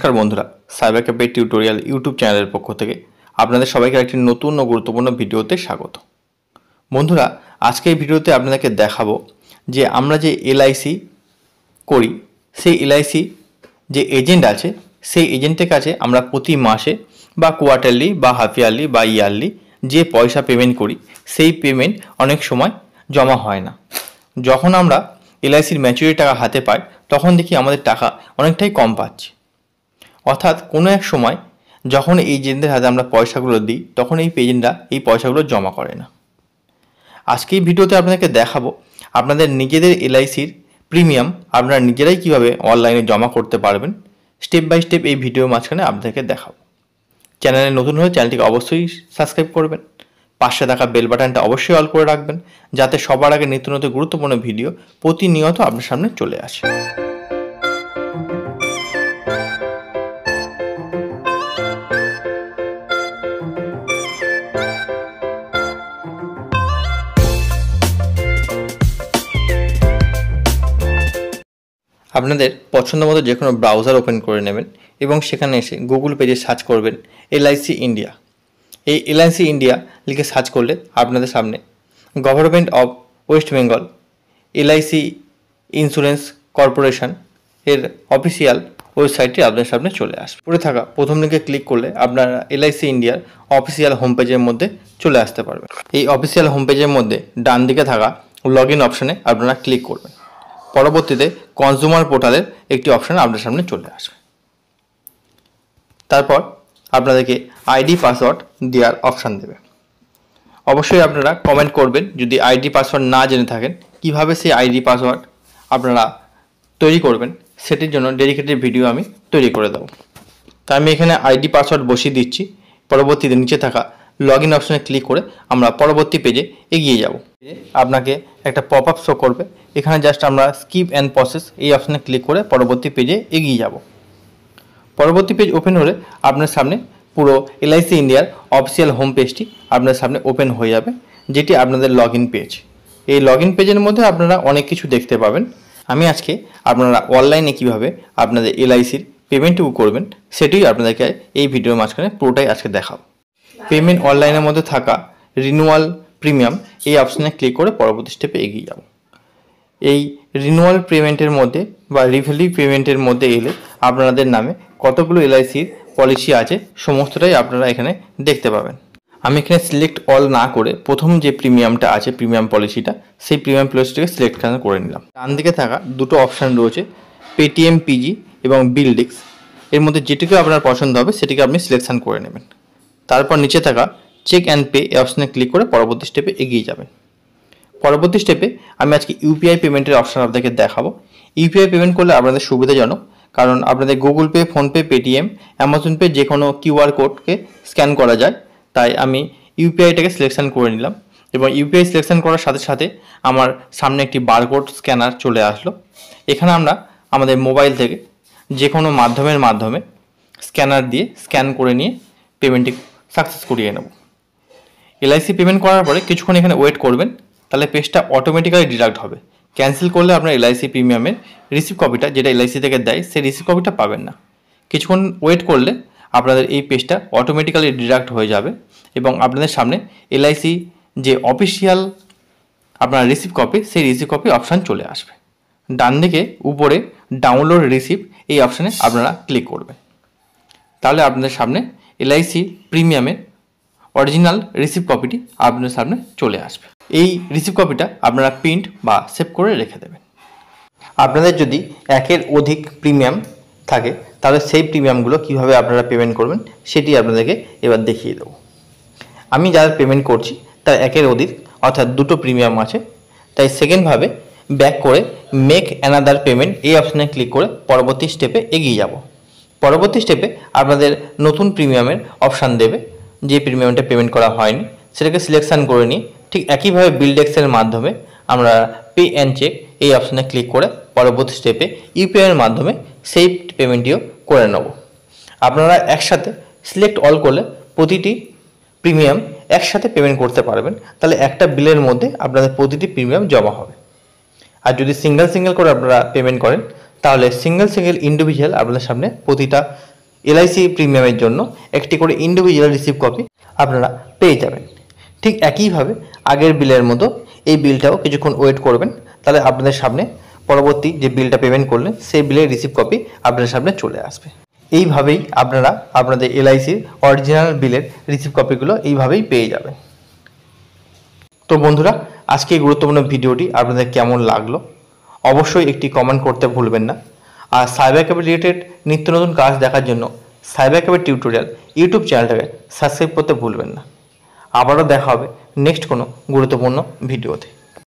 নমস্কার বন্ধুরা, cyber cafe tutorial YouTube চ্যানেলের পক্ষ থেকে আপনাদের সবাইকে একটি নতুন ও গুরুত্বপূর্ণ ভিডিওতে স্বাগত। বন্ধুরা, আজকে এই ভিডিওতে আপনাদেরকে দেখাবো যে আমরা যে এলআইসি করি সেই এলআইসি যে এজেন্ট আছে সেই এজেন্টের কাছে আমরা প্রতি মাসে বা কোয়ার্টারলি বা হাফ ইয়ারলি বা ইয়ারলি যে পয়সা পেমেন্ট করি সেই পেমেন্ট অনেক সময় জমা হয় না। যখন আমরা এলআইসির ম্যাচুরিটি টাকা হাতে পাই তখন দেখি আমাদের টাকা অনেকটাই কম পাচ্ছি। অর্থাৎ কোনো এক সময় যখন এই এজেন্টদের হাতে আমরা পয়সাগুলো দিই তখন এই এজেন্টরা এই পয়সাগুলো জমা করে না। আজকে এই ভিডিওতে আপনাদেরকে দেখাবো আপনাদের নিজেদের এলআইসির প্রিমিয়াম আপনারা নিজেরাই কীভাবে অনলাইনে জমা করতে পারবেন। স্টেপ বাই স্টেপ এই ভিডিওর মাঝখানে আপনাদেরকে দেখাবো। চ্যানেলে নতুন হলে চ্যানেলটিকে অবশ্যই সাবস্ক্রাইব করবেন, পাশে থাকা বেল বাটনটা অবশ্যই অল করে রাখবেন যাতে সবার আগে নিত্য নতুন গুরুত্বপূর্ণ ভিডিও প্রতিনিয়ত আপনার সামনে চলে আসে। আপনাদের পছন্দ মতো যে কোনো ব্রাউজার ওপেন করে নেবেন এবং সেখানে এসে গুগল পেজে সার্চ করবেন এলআইসি ইন্ডিয়া। এই এলআইসি ইন্ডিয়া লিখে সার্চ করলে আপনাদের সামনে government of West Bengal LIC insurance corporation এর অফিসিয়াল ওয়েবসাইটটি আপনাদের সামনে চলে আসবে। পড়ে থাকা প্রথম লিঙ্কে ক্লিক করলে আপনারা এলআইসি ইন্ডিয়ার অফিসিয়াল হোম পেজের মধ্যে চলে আসতে পারবেন। এই অফিসিয়াল হোম পেজের মধ্যে ডান দিকে থাকা লগ ইন অপশানে আপনারা ক্লিক করবেন। পরবর্তীতে কনজিউমার পোর্টালের একটি অপশান আপনার সামনে চলে আসবে। তারপর আপনাদেরকে আইডি পাসওয়ার্ড দেওয়ার অপশান দেবে। অবশ্যই আপনারা কমেন্ট করবেন যদি আইডি পাসওয়ার্ড না জেনে থাকেন। কিভাবে সেই আইডি পাসওয়ার্ড আপনারা তৈরি করবেন সেটির জন্য ডেডিকেটেড ভিডিও আমি তৈরি করে দেবো। তাই আমি এখানে আইডি পাসওয়ার্ড বসিয়ে দিচ্ছি। পরবর্তীতে নিচে থাকা লগ ইন অপশানে ক্লিক করে আমরা পরবর্তী পেজে এগিয়ে যাব। আপনাকে একটা পপ আপ শো করবে, এখানে জাস্ট আমরা স্কিপ অ্যান্ড প্রসেস এই অপশানে ক্লিক করে পরবর্তী পেজে এগিয়ে যাব। পরবর্তী পেজ ওপেন হলে আপনার সামনে পুরো এলআইসি ইন্ডিয়ার অফিসিয়াল হোম পেজটি আপনার সামনে ওপেন হয়ে যাবে, যেটি আপনাদের লগ ইন পেজ। এই লগ ইন পেজের মধ্যে আপনারা অনেক কিছু দেখতে পাবেন। আমি আজকে আপনারা অনলাইনে কীভাবে আপনাদের এলআইসির পেমেন্টটুকু করবেন সেটিই আপনাদেরকে এই ভিডিওর মাঝখানে পুরোটাই আজকে দেখাবো। পেমেন্ট অনলাইনের মধ্যে থাকা রিনিউয়াল প্রিমিয়াম এই অপশানে ক্লিক করে পরবর্তী স্টেপে এগিয়ে যাব। এই রিনিউয়াল পেমেন্টের মধ্যে বা রিভ্যালিউ পেমেন্টের মধ্যে এলে আপনাদের নামে কতগুলো এলআইসির পলিসি আছে সমস্তটাই আপনারা এখানে দেখতে পাবেন। আমি এখানে সিলেক্ট অল না করে প্রথম যে প্রিমিয়ামটা আছে প্রিমিয়াম পলিসিটা সেই প্রিমিয়াম পলিসিটাকে সিলেক্ট করে নিলাম। ডান দিকে থাকা দুটো অপশান রয়েছে পেটিএম পিজি এবং বিলডিক্স, এর মধ্যে যেটিকে আপনার পছন্দ হবে সেটিকে আপনি সিলেকশন করে নেবেন। তারপর নিচে থাকা চেক অ্যান্ড পে এই অপশানে ক্লিক করে পরবর্তী স্টেপে এগিয়ে যাবেন। পরবর্তী স্টেপে আমি আজকে ইউপিআই পেমেন্টের অপশান আপনাদেরকে দেখাবো। ইউপিআই পেমেন্ট করলে আপনাদের সুবিধাজনক, কারণ আপনাদের Google pay, PhonePe, Paytm, Amazon pay যে কোনো কিউআর কোডকে স্ক্যান করা যায়। তাই আমি ইউপিআইটাকে সিলেকশন করে নিলাম এবং ইউপিআই সিলেকশন করার সাথে সাথে আমার সামনে একটি বারকোড স্ক্যানার চলে আসলো। এখানে আমরা আমাদের মোবাইল থেকে যে কোনো মাধ্যমে স্ক্যানার দিয়ে স্ক্যান করে নিয়ে পেমেন্টটি সাকসেস করিয়ে নেব। এলআইসি পেমেন্ট করার পরে কিছুক্ষণ এখানে ওয়েট করবেন, তাহলে পেজটা অটোমেটিক্যালি ডিডাক্ট হবে। ক্যান্সেল করলে আপনার এলআইসি প্রিমিয়ামের রিসিভ কপিটা যেটা এলআইসি থেকে দেয় সেই রিসিভ কপিটা পাবেন না। কিছুক্ষণ ওয়েট করলে আপনাদের এই পেজটা অটোমেটিক্যালি ডিডাক্ট হয়ে যাবে এবং আপনাদের সামনে এলআইসি যে অফিসিয়াল আপনার রিসিভ কপি সেই রিসিভ কপি অপশান চলে আসবে। ডান দিকে উপরে ডাউনলোড রিসিভ এই অপশানে আপনারা ক্লিক করবেন, তাহলে আপনাদের সামনে এলআইসি প্রিমিয়ামের অরিজিনাল রিসিভ কপিটি আপনাদের সামনে চলে আসবে। এই রিসিভ কপিটা আপনারা প্রিন্ট বা সেভ করে রেখে দেবেন। আপনাদের যদি একের অধিক প্রিমিয়াম থাকে তাহলে সেই প্রিমিয়ামগুলো কীভাবে আপনারা পেমেন্ট করবেন সেটি আপনাদেরকে এবার দেখিয়ে দেবো। আমি যারা পেমেন্ট করছি তার একের অধিক অর্থাৎ দুটো প্রিমিয়াম আছে, তাই সেকেন্ডভাবে ব্যাক করে মেক অ্যানাদার পেমেন্ট এই অপশানে ক্লিক করে পরবর্তী স্টেপে এগিয়ে যাব। পরবর্তী স্টেপে আপনাদের নতুন প্রিমিয়ামের অপশান দেবে, যে প্রিমিয়ামটা পেমেন্ট করা হয়নি সেটাকে সিলেকশান করে নিয়ে ঠিক একইভাবে বিলডেক্সের মাধ্যমে আমরা পে অ্যান্ড চেক এই অপশানে ক্লিক করে পরবর্তী স্টেপে ইউপিআইয়ের মাধ্যমে সেই পেমেন্টটিও করে নেব। আপনারা একসাথে সিলেক্ট অল করলে প্রতিটি প্রিমিয়াম একসাথে পেমেন্ট করতে পারবেন, তাহলে একটা বিলের মধ্যে আপনাদের প্রতিটি প্রিমিয়াম জমা হবে। আর যদি সিঙ্গেল করে আপনারা পেমেন্ট করেন তাহলে সিঙ্গেল ইন্ডিভিজুয়াল আপনাদের সামনে প্রতিটা এলআইসি প্রিমিয়ামের জন্য একটি করে ইন্ডিভিজুয়াল রিসিভ কপি আপনারা পেয়ে যাবেন। ঠিক একইভাবে আগের বিলের মতো এই বিলটাও কিছুক্ষণ ওয়েট করবেন, তাহলে আপনাদের সামনে পরবর্তী যে বিলটা পেমেন্ট করলেন সেই বিলের রিসিভ কপি আপনাদের সামনে চলে আসবে। এইভাবেই আপনারা আপনাদের এলআইসির অরিজিনাল বিলের রিসিভ কপিগুলো এইভাবেই পেয়ে যাবেন। তো বন্ধুরা, আজকে এই গুরুত্বপূর্ণ ভিডিওটি আপনাদের কেমন লাগলো অবশ্যই একটি কমেন্ট করতে ভুলবেন না। আর সাইবার ক্যাফে রিলেটেড নিত্য নতুন কাজ দেখার জন্য সাইবার ক্যাফে টিউটোরিয়াল ইউটিউব চ্যানেলটাকে সাবস্ক্রাইব করতে ভুলবেন না। আবারও দেখা হবে নেক্সট কোনো গুরুত্বপূর্ণ ভিডিওতে।